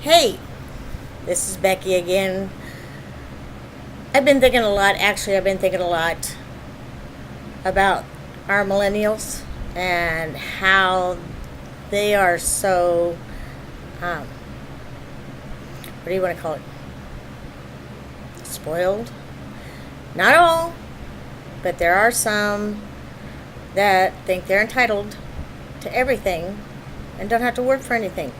Hey, this is Becky again. I've been thinking a lot, about our millennials and how they are so, what do you want to call it? Spoiled? Not all, but there are some that think they're entitled to everything and don't have to work for anything.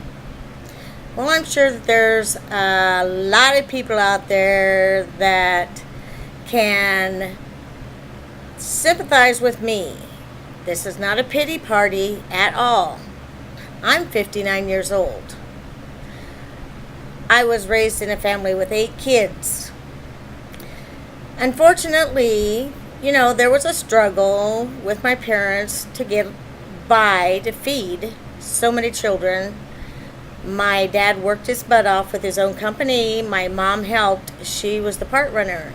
Well, I'm sure that there's a lot of people out there that can sympathize with me. This is not a pity party at all. I'm 59 years old. I was raised in a family with 8 kids. Unfortunately, there was a struggle with my parents to get by to feed so many children. My dad worked his butt off with his own company. My mom helped. She was the part runner.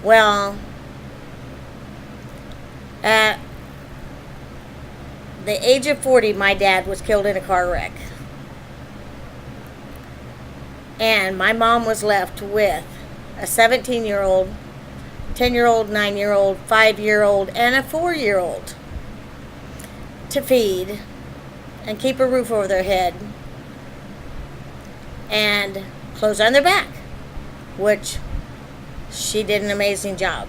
Well, at the age of 40, my dad was killed in a car wreck. And my mom was left with a 17-year-old, 10-year-old, 9-year-old, 5-year-old, and a 4-year-old to feed and keep a roof over their head and clothes on their back, which she did an amazing job.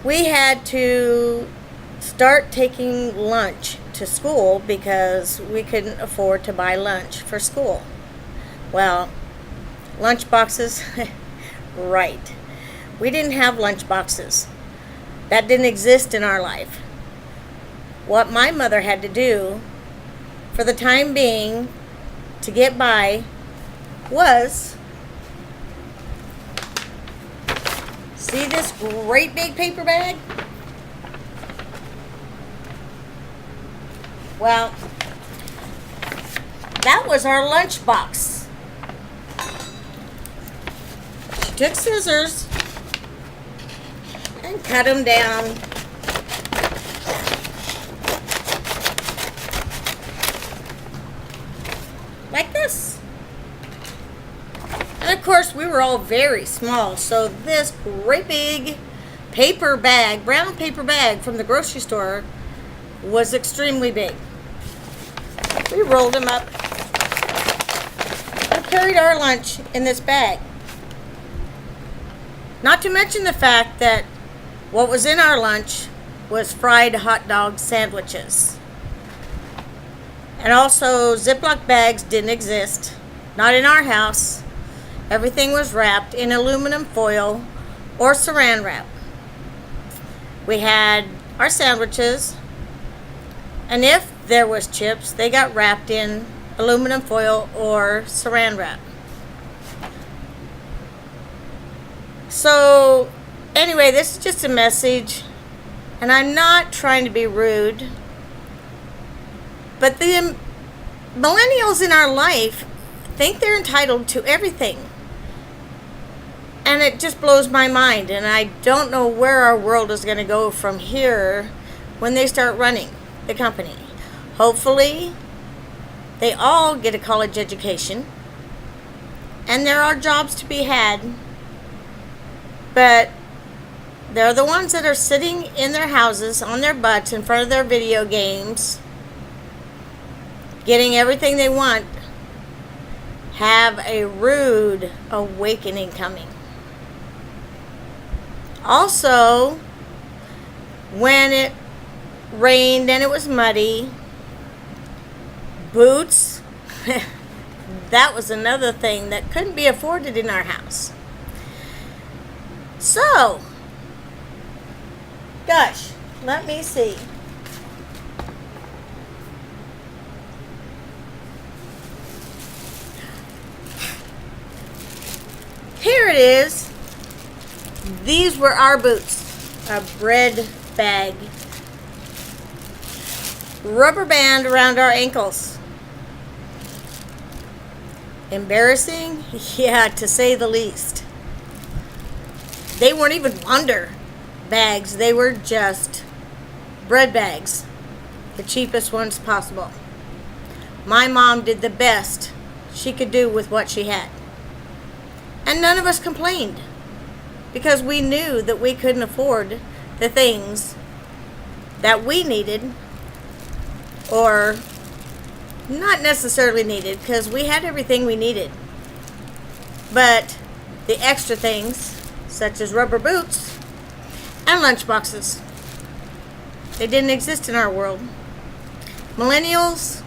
We had to start taking lunch to school because we couldn't afford to buy lunch for school. Well, lunch boxes, right. We didn't have lunch boxes. That didn't exist in our life. What my mother had to do for the time being to get by was, see this great big paper bag? Well, that was our lunch box. She took scissors and cut them down. Like this. And of course, we were all very small, so this great big paper bag, brown paper bag from the grocery store, was extremely big. We rolled them up and carried our lunch in this bag. Not to mention the fact that what was in our lunch was fried hot dog sandwiches. And also, Ziploc bags didn't exist. Not in our house. Everything was wrapped in aluminum foil or saran wrap. We had our sandwiches, and if there was chips, they got wrapped in aluminum foil or saran wrap. So, anyway, this is just a message, and I'm not trying to be rude, but the millennials in our life think they're entitled to everything. And it just blows my mind. And I don't know where our world is going to go from here when they start running the company. Hopefully, they all get a college education. And there are jobs to be had. But they're the ones that are sitting in their houses on their butts in front of their video games, getting everything they want, have a rude awakening coming. Also, when it rained and it was muddy, boots, that was another thing that couldn't be afforded in our house. So, gosh, let me see. Here it is. These were our boots. A bread bag. Rubber band around our ankles. Embarrassing? Yeah, to say the least. They weren't even Wonder bags. They were just bread bags. The cheapest ones possible. my mom did the best she could do with what she had. And none of us complained because we knew that we couldn't afford the things that we needed, or not necessarily needed, because we had everything we needed. But the extra things, such as rubber boots and lunch boxes, they didn't exist in our world. Millennials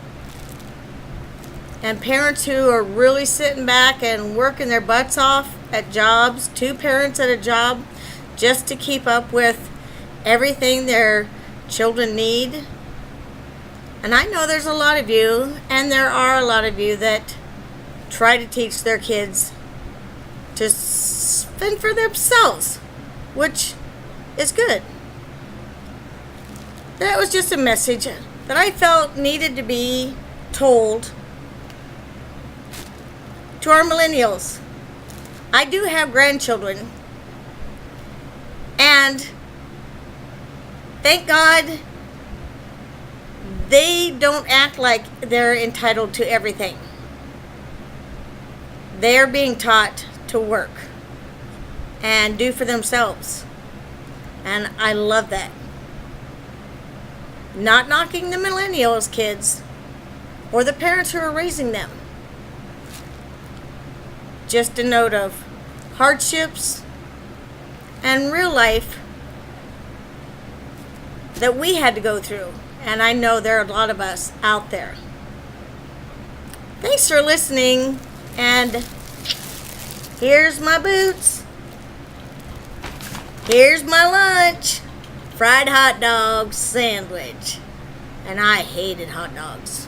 and parents who are really sitting back and working their butts off at jobs, 2 parents at a job, just to keep up with everything their children need. And I know there's a lot of you, and there are a lot of you that try to teach their kids to fend for themselves, which is good. That was just a message that I felt needed to be told to our millennials. I do have grandchildren, and thank God they don't act like they're entitled to everything. They're being taught to work and do for themselves. And I love that. Not knocking the millennials kids or the parents who are raising them. Just a note of hardships and real life that we had to go through. And I know there are a lot of us out there. Thanks for listening. And here's my boots. Here's my lunch. Fried hot dog sandwich. And I hated hot dogs.